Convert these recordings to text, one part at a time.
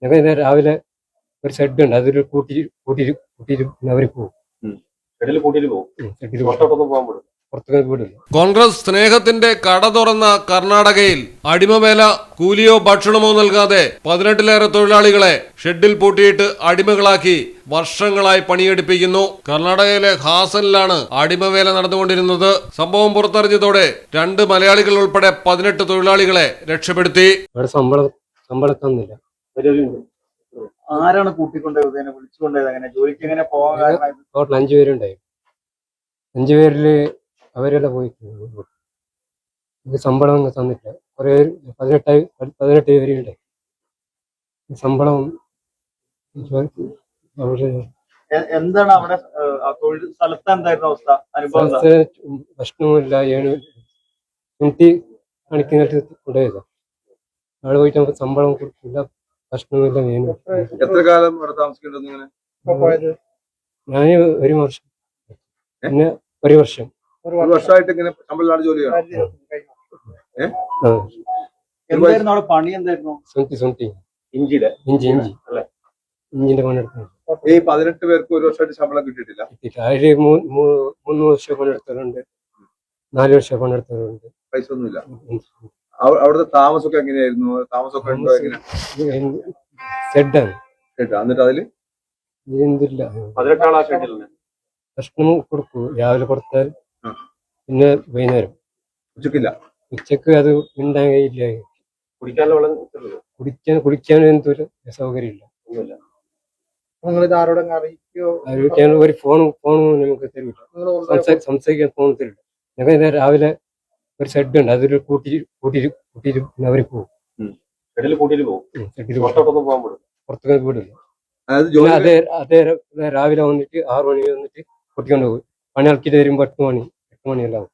ഞങ്ങൾ രാവിലെ ഒരു ഷെഡ് ഉണ്ട്, അതിൽ കൂട്ടിയിട്ട് അവർ പോകും. കോൺഗ്രസ് സ്നേഹത്തിന്റെ കട തുറന്ന കർണാടകയിൽ അടിമവേല, കൂലിയോ ഭക്ഷണമോ നൽകാതെ 18ലേറെ തൊഴിലാളികളെ ഷെഡിൽ പൂട്ടിയിട്ട് അടിമകളാക്കി വർഷങ്ങളായി പണിയെടുപ്പിക്കുന്നു. കർണാടകയിലെ ഹാസനിലാണ് അടിമവേല നടന്നുകൊണ്ടിരുന്നത്. സംഭവം പുറത്തറിഞ്ഞതോടെ 2 മലയാളികൾ ഉൾപ്പെടെ 18 തൊഴിലാളികളെ രക്ഷപ്പെടുത്തി. ശമ്പളത്തൊന്നുമില്ല. ആരാണ് കൂട്ടിക്കൊണ്ടത്, വിളിച്ചുകൊണ്ടത്? അങ്ങനെ ജോലിക്ക് എങ്ങനെ പോകാൻ? ടോട്ടൽ 5 പേരുണ്ടായി. 5 പേരില് അവരെല്ലാം പോയി. ശമ്പളം തന്നിട്ടില്ല. കുറെ 18 പേരുണ്ടായി. ശമ്പളം എന്താണ് അവിടെ തൊഴിൽ സ്ഥലത്ത് എന്തായിരുന്നു അവസ്ഥ, അനുഭവം? ഭക്ഷണമില്ല, 20 കണക്കിനായിട്ട് കൊണ്ടുപോയതാ. അവിടെ പോയിട്ട് നമുക്ക് ശമ്പളം കൊടുക്കില്ല, ഭക്ഷണമില്ല. എത്ര കാലം അവിടെ താമസിക്കേണ്ടത്? ഞാൻ 1 വർഷം, പിന്നെ 1 വർഷം. 1 വർഷമായിട്ട് ഇങ്ങനെ ശമ്പളമില്ലാതെ ജോലി ചെയ്യണം. എന്തായിരുന്നു അവിടെ പണി? എന്തായിരുന്നു? ഇഞ്ചിന്റെ പണിയെടുത്തു. ഈ 18 പേർക്ക് 1 വർഷമായിട്ട് ശമ്പളം കിട്ടിയിട്ടില്ല. അതില് 3 വർഷം പണിയെടുത്തവരുണ്ട്, 4 വർഷം പണിയെടുത്തവരുണ്ട്. പൈസ ഒന്നുമില്ല. അവിടുത്തെ താമസമൊക്കെ എങ്ങനെയായിരുന്നു? താമസമൊക്കെ ഉണ്ടോ? എങ്ങനെ? ഷെഡാണ്. എന്നിട്ട് അതില് എന്തില്ല, ഭക്ഷണം കൊടുക്കൂ. രാവിലെ കൊടുത്താൽ പിന്നെ വൈകുന്നേരം. ഉച്ചക്ക് അത് ഉണ്ടാകാൻ കഴിയില്ല. കുടിക്കാൻ എന്തൊരു സൗകര്യം ഇല്ല. അറിയിക്കാൻ ഒരു ഫോണും നമുക്ക് തരില്ല, സംസാരിക്കാൻ ഫോൺ തരില്ല. ഞങ്ങൾ രാവിലെ ഒരു ഷെഡ് ഉണ്ട്, അതിൽ കൂട്ടിയിട്ട് അവർ പോകും. പുറത്തേക്ക് വിടില്ല. അതേ രാവിലെ വന്നിട്ട് 6 മണി വന്നിട്ട് കുട്ടിക്കൊണ്ട് പോകും. പണി ഇറക്കിയിട്ട് വരുമ്പോ 8 മണിയെല്ലാം ആവും.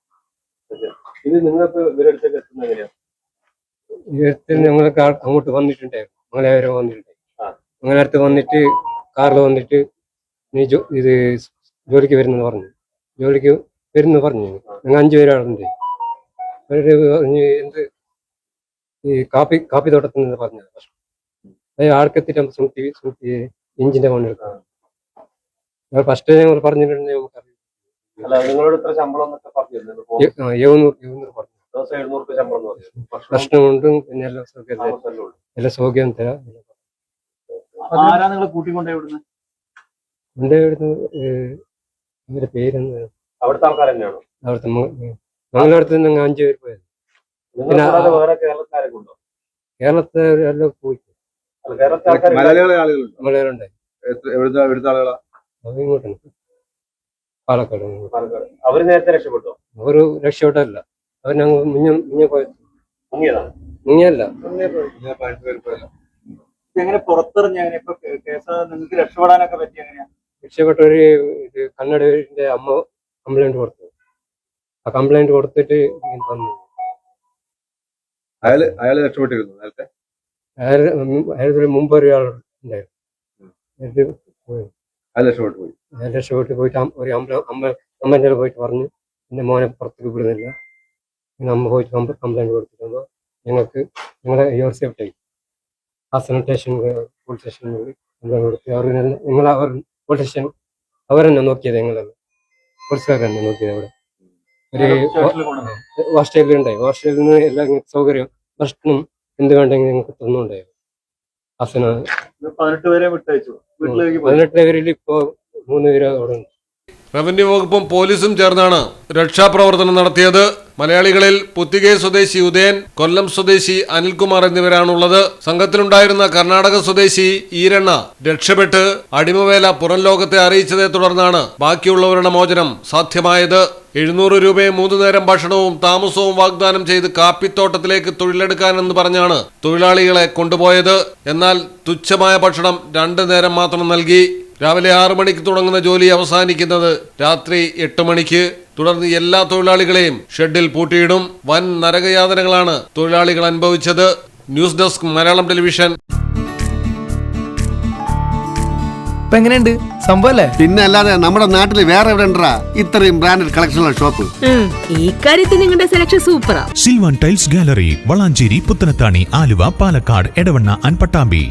ഞങ്ങളൊക്കെ അങ്ങോട്ട് വന്നിട്ടുണ്ടായിരുന്നു, മലയാളം വന്നിട്ടുണ്ടായിരുന്നു. അങ്ങനെ അടുത്ത് വന്നിട്ട് കാറിൽ വന്നിട്ട് നീ ഇത് ജോലിക്ക് വരുന്നെന്ന് പറഞ്ഞു. ഞങ്ങൾ 5 പേരാളുണ്ട്. അവര് പറഞ്ഞ് എന്ത് ഈ കാപ്പി തോട്ടത്തിൽ നിന്ന് പറഞ്ഞത്. ആൾക്കെത്തിട്ട് ഇഞ്ചിന്റെ പണിയെടുക്കാം. ഫസ്റ്റ് ഞങ്ങൾ പറഞ്ഞിട്ടുണ്ടെങ്കിൽ നമുക്കറിയാം. 700 പറഞ്ഞു. ഭക്ഷണമുണ്ടും പിന്നെ എല്ലാ സൗകര്യം തരാം. എന്റെ ഇവരുടെ പേരെന്താ? അവിടുത്തെ ഞങ്ങളടുത്ത് ഞങ്ങൾ 5 പേര് പോയത്. പിന്നെ കേരളത്തെ എല്ലാം പോയി. മലയാളുണ്ടായി. ഇങ്ങോട്ടാണ്, പാലക്കാട്. അവര് നേരത്തെ രക്ഷപ്പെട്ടോ? അവര് രക്ഷപ്പെട്ടല്ല, അവർ ഞങ്ങൾ മുന്നേ പോയത്. മുങ്ങിയല്ല, എങ്ങനെ പുറത്തിറങ്ങി? നിങ്ങൾക്ക് രക്ഷപ്പെടാനൊക്കെ പറ്റി? എങ്ങനെയാ രക്ഷപ്പെട്ടവര്? കന്നഡന്റെ അമ്മ കംപ്ലൈന്റ് കൊടുത്തു. ആ കംപ്ലൈന്റ് കൊടുത്തിട്ട് വന്നു. അയാള് രക്ഷപ്പെട്ടിരുന്നു നേരത്തെ. അയാൾ മുമ്പ് ഒരാൾ ഉണ്ടായിരുന്നു. രക്ഷപ്പെട്ട് പോയിട്ട് ഒരു അമ്മേൻ്റെ പോയിട്ട് പറഞ്ഞു എന്റെ മോനെ പുറത്തേക്ക് വിടുന്നില്ല. പിന്നെ അമ്മ പോയിട്ട് കംപ്ലൈന്റ് കൊടുത്തിട്ടുണ്ടോ ഞങ്ങളെ your safety Hassan station police സ്റ്റേഷനിൽ കംപ്ലൈന്റ് കൊടുത്തു. അവർ പോലീസ് സ്റ്റേഷൻ അവരെന്നെ നോക്കിയത്, ഞങ്ങളെല്ലാം പോലീസുകാർ തന്നെ നോക്കിയത്. അവിടെ ഒരു ഹോസ്റ്റലിൽ ഉണ്ടായി. ഹോസ്റ്റലിൽ നിന്ന് എല്ലാ സൗകര്യം, ഭക്ഷണം എന്ത് വേണ്ടെങ്കിൽ ഞങ്ങൾക്ക് തന്നുണ്ടായിരുന്നു. ഹാസന 18 പേരിൽ ഇപ്പോ 3 പേര് അവിടെ ഉണ്ട്. റവന്യൂ വകുപ്പും പോലീസും ചേർന്നാണ് രക്ഷാപ്രവർത്തനം നടത്തിയത്. മലയാളികളിൽ പുത്തികെ സ്വദേശി ഉദയൻ, കൊല്ലം സ്വദേശി അനിൽകുമാർ എന്നിവരാണുള്ളത്. സംഘത്തിലുണ്ടായിരുന്ന കർണാടക സ്വദേശി ഈരണ്ണ രക്ഷപ്പെട്ട് അടിമവേല പുറം ലോകത്തെ അറിയിച്ചതേ തുടർന്നാണ് ബാക്കിയുള്ളവരുടെ മോചനം സാധ്യമായത്. 700 രൂപയും 3 നേരം ഭക്ഷണവും താമസവും വാഗ്ദാനം ചെയ്ത് കാപ്പിത്തോട്ടത്തിലേക്ക് തൊഴിലെടുക്കാനെന്ന് പറഞ്ഞാണ് തൊഴിലാളികളെ കൊണ്ടുപോയത്. എന്നാൽ തുച്ഛമായ ഭക്ഷണം 2 നേരം മാത്രം നൽകി. രാവിലെ 6 മണിക്ക് തുടങ്ങുന്ന ജോലി അവസാനിക്കുന്നത് രാത്രി 8 മണിക്ക്. തുടർന്ന് എല്ലാ തൊഴിലാളികളെയും ഷെഡിൽ പൂട്ടിയിടും. വൻ നരകയാതനകളാണ് തൊഴിലാളികൾ അനുഭവിച്ചത്. News desk Malayalam television. എങ്ങനെയുണ്ട് സംഭവല്ലേ? പിന്നെ അല്ലാതെ നമ്മുടെ നാട്ടിൽ വേറെ എവിടെ ഉണ്ടാ ഇത്രയും ബ്രാൻഡഡ് കളക്ഷനുള്ള ഷോപ്പ്? ഈ കാര്യത്തിൽ നിങ്ങളുടെ സെലക്ഷൻ സൂപ്പറാ. Silvan tiles gallery, Valanchery, Puthanathani, Aluva, Palakkad, Edavanna and Pattambi.